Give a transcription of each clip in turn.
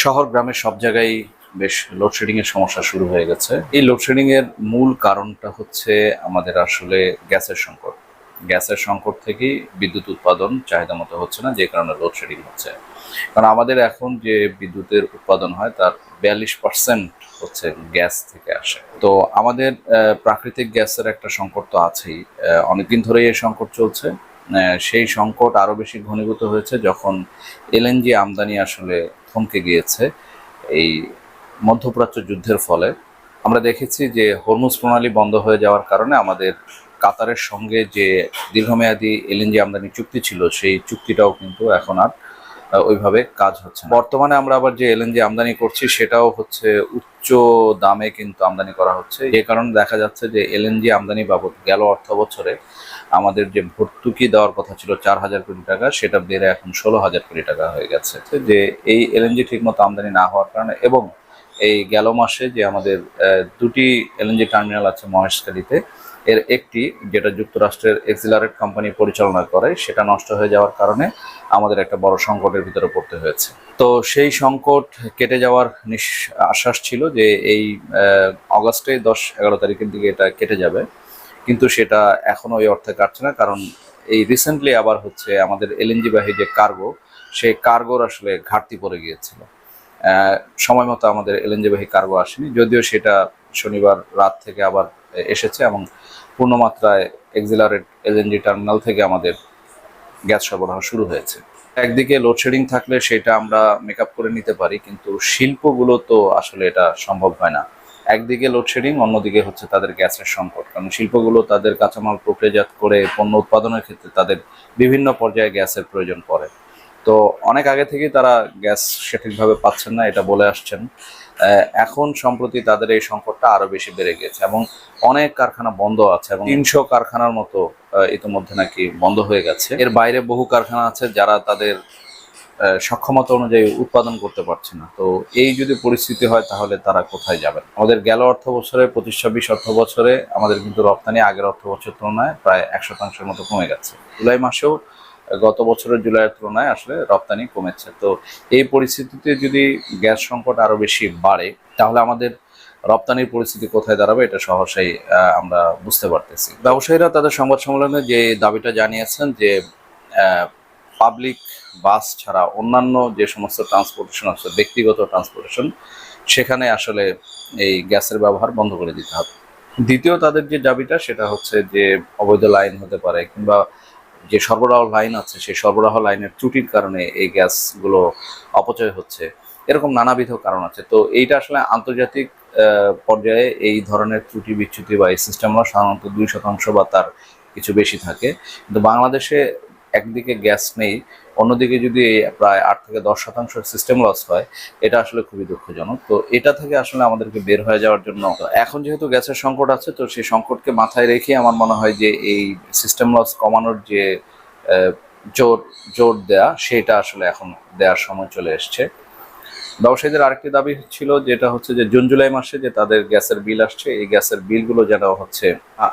শহর গ্রামে সব জায়গায় বেশ লোডশেডিং এর সমস্যা শুরু হয়ে গেছে। এই লোডশেডিং এর মূল কারণটা হচ্ছে আমাদের আসলে গ্যাসের সংকট। গ্যাসের সংকট থেকেই বিদ্যুৎ উৎপাদন চাহিদা মতো হচ্ছে না, যে কারণে লোডশেডিং হচ্ছে। কারণ আমাদের এখন যে বিদ্যুতের উৎপাদন হয় তার 42% হচ্ছে গ্যাস থেকে আসে। তো আমাদের প্রাকৃতিক গ্যাসের একটা সংকট তো আছেই, অনেকদিন ধরেই এই সংকট চলছে। সেই সংকট আরো বেশি ঘনীভূত হয়েছে যখন এলএনজি আমদানি আসলে থমকে গিয়েছে এই মধ্যপ্রাচ্য যুদ্ধের ফলে। আমরা দেখেছি যে হরমুজ প্রণালী বন্ধ হয়ে যাওয়ার কারণে আমাদের কাতারের সঙ্গে যে দীর্ঘমেয়াদী এলএনজি আমদানি চুক্তি ছিল সেই চুক্তিটাও কিন্তু এখন আর ওইভাবে কাজ হচ্ছে না। বর্তমানে আমরা আবার যে এলএনজি আমদানি করছি সেটাও হচ্ছে উচ্চ দামে কিন্তু আমদানি করা হচ্ছে। যে কারণে দেখা যাচ্ছে যে এলএনজি আমদানি বাবদ গেল অর্থ বছরে আমাদের যে ভর্তুকি দেওয়ার কথা ছিল 4,000 কোটি টাকা, সেটা বেড়ে এখন 16,000 কোটি টাকা হয়ে গেছে। যে এই এলএনজি ঠিকমতো আমদানি না হওয়ার কারণে, এবং এই গেল মাসে যে আমাদের দুটি এলএনজি টার্মিনাল আছে মহেশখালীতে, এর একটি যেটা যুক্তরাষ্ট্রের এক্সিলারেট কোম্পানি পরিচালনা করে সেটা নষ্ট হয়ে যাওয়ার কারণে আমাদের একটা বড় সংকটের ভিতরে পড়তে হয়েছে। তো সেই সংকট কেটে যাওয়ার আশ্বাস ছিল যে এই অগাস্টে 10-11 তারিখের দিকে এটা কেটে যাবে, কিন্তু সেটা এখনো ওই অর্থে কাটছে না। কারণ এই রিসেন্টলি আবার হচ্ছে আমাদের এলএনজি বাহী যে কার্গো, সেই কার্গোর আসলে ঘাটতি পড়ে গিয়েছিল। সময় মতো আমাদের এলএনজি বাহী কার্গো আসেনি, যদিও সেটা শনিবার রাত থেকে আবার এসেছে এবং পূর্ণমাত্রায় এক্সিলারেট এলএনজি টার্মিনাল থেকে আমাদের গ্যাস সরবরাহ শুরু হয়েছে। একদিকে লোডশেডিং থাকলে সেটা আমরা মেকআপ করে নিতে পারি, কিন্তু শিল্পগুলো তো আসলে এটা সম্ভব হয় না। একদিকে লোডশেডিং, অন্যদিকে হচ্ছে তাদের গ্যাসের সংকট। কারণ শিল্পগুলো তাদের কাঁচামাল প্রক্রিয়াজাত করে পণ্য উৎপাদনের ক্ষেত্রে তাদের বিভিন্ন পর্যায়ে গ্যাসের প্রয়োজন পড়ে। তো অনেক আগে থেকেই তারা গ্যাস সঠিকভাবে পাচ্ছেন না, এটা বলে আসছেন। এখন সম্প্রতি তাদের এই সংকটটা আরো বেশি বেড়ে গেছে এবং অনেক কারখানা বন্ধ আছে, এবং 300 কারখানার মতো ইতিমধ্যে নাকি বন্ধ হয়ে গেছে। এর বাইরে বহু কারখানা আছে যারা তাদের সক্ষমতা অনুযায়ী উৎপাদন করতে পারছে না। তো এই যদি পরিস্থিতি হয় তাহলে তারা কোথায় যাবেন? আমাদের গেল অর্থ বছরে 25-26 অর্থ বছরে আমাদের কিন্তু রপ্তানি আগের অর্থ বছরের তুলনায় প্রায় 100% মতো কমে গেছে। জুলাই মাসেও গত বছরের জুলাইয়ের তুলনায় আসলে রপ্তানি কমেছে। তো এই পরিস্থিতিতে যদি গ্যাস সংকট আরো বেশি বাড়ে তাহলে আমাদের রপ্তানির পরিস্থিতি কোথায় দাঁড়াবে এটা সহসাই আমরা বুঝতে পারতেছি। ব্যবসায়ীরা তাদের সংবাদ সম্মেলনে যে দাবিটা জানিয়েছেন যে পাবলিক বাস ছাড়া অন্যান্য যে সমস্ত ট্রান্সপোর্টেশন আছে, ব্যক্তিগত ট্রান্সপোর্টেশন, সেখানে আসলে এই গ্যাসের ব্যবহার বন্ধ করে দিতে হবে। দ্বিতীয় তাদের যে দাবিটা সেটা হচ্ছে যে অবৈধ লাইন হতে পারে, কিংবা যে সরবরাহ লাইন আছে সেই সরবরাহ লাইনের ত্রুটির কারণে এই গ্যাসগুলো অপচয় হচ্ছে। এরকম নানাবিধ কারণ আছে। তো এইটা আসলে আন্তর্জাতিক পর্যায়ে এই ধরনের ত্রুটি বিচ্যুতি বা এই সিস্টেমগুলো সাধারণত 2% বা তার কিছু বেশি থাকে। কিন্তু বাংলাদেশে একদিকে গ্যাস নেই, অন্যদিকে যদি প্রায় 8-10% সিস্টেম লস হয়, এটা আসলে খুবই দুঃখজনক। তো এটা থেকে আসলে আমাদেরকে বের হয়ে যাওয়ার জন্য, এখন যেহেতু গ্যাসের সংকট আছে, তো সেই সংকটকে মাথায় রেখে আমার মনে হয় যে এই সিস্টেম লস কমানোর যে জোর দেয়া, সেটা আসলে এখন দেওয়ার সময় চলে এসছে। ব্যবসায়ীদের আরেকটি দাবি ছিল, যেটা হচ্ছে যে জুন-জুলাই মাসে যে তাদের গ্যাসের বিল আসছে, এই গ্যাসের বিলগুলো যেন হচ্ছে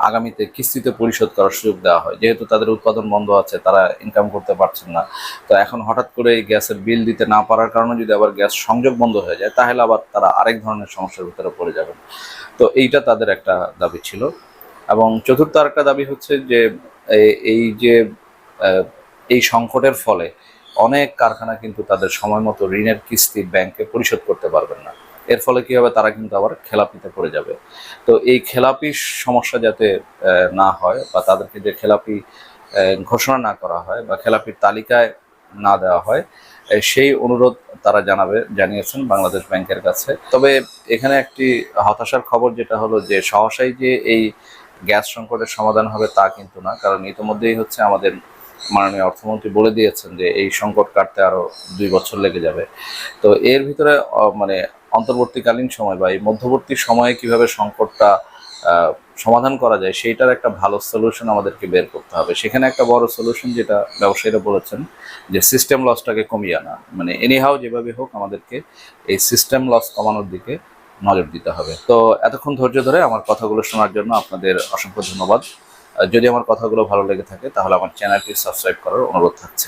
আগামীতে কিস্তিতে পরিশোধ করার সুযোগ দেওয়া হয়। যেহেতু তাদের উৎপাদন বন্ধ আছে, তারা ইনকাম করতে পারছেন না। তো এখন হঠাৎ করে এই গ্যাসের বিল দিতে না পারার কারণে যদি আবার গ্যাস সংযোগ বন্ধ হয়ে যায়, তাহলে আবার তারা আরেক ধরনের সমস্যার ভিতরে পড়ে যাবেন। তো এইটা তাদের একটা দাবি ছিল। এবং চতুর্থ আরেকটা দাবি হচ্ছে যে এই যে এই সংকটের ফলে অনেক কারখানা কিন্তু তাদের সময় মতো ঋণের কিস্তি ব্যাংকে পরিশোধ করতে পারবেন না। এর ফলে কি হবে, তারা কিন্তু আবার খেলাপিতে পড়ে যাবে। তো এই খেলাপি সমস্যা যাতে না হয়, বা তাদেরকে যে খেলাপি ঘোষণা না করা হয় বা খেলাপির তালিকায় না দেওয়া হয়, সেই অনুরোধ তারা জানিয়েছেন বাংলাদেশ ব্যাংকের কাছে। তবে এখানে একটি হতাশার খবর, যেটা হলো যে সহসাই যে এই গ্যাস সংকটের সমাধান হবে তা কিন্তু না। কারণ ইতিমধ্যেই হচ্ছে আমাদের মাননীয় অর্থমন্ত্রী বলে দিয়েছেন যে এই সংকট কাটতে আরো 2 বছর লেগে যাবে। তো এর ভিতরে মানে অন্তর্বর্তীকালীন সময় বা এই মধ্যবর্তী সময়ে কিভাবে সংকটটা সমাধান করা যায়, সেইটার একটা ভালো সলিউশন আমাদেরকে বের করতে হবে। সেখানে একটা বড় সলিউশন যেটা ব্যবসায়ীরা বলেছেন, যে সিস্টেম লসটাকে কমিয়ে আনা। মানে এনিহাও যেভাবে হোক আমাদেরকে এই সিস্টেম লস কমানোর দিকে নজর দিতে হবে। তো এতক্ষণ ধৈর্য ধরে আমার কথাগুলো শোনার জন্য আপনাদের অসংখ্য ধন্যবাদ। যদি আমার কথাগুলো ভালো লেগে থাকে তাহলে আমার চ্যানেলটি সাবস্ক্রাইব করার অনুরোধ থাকছে।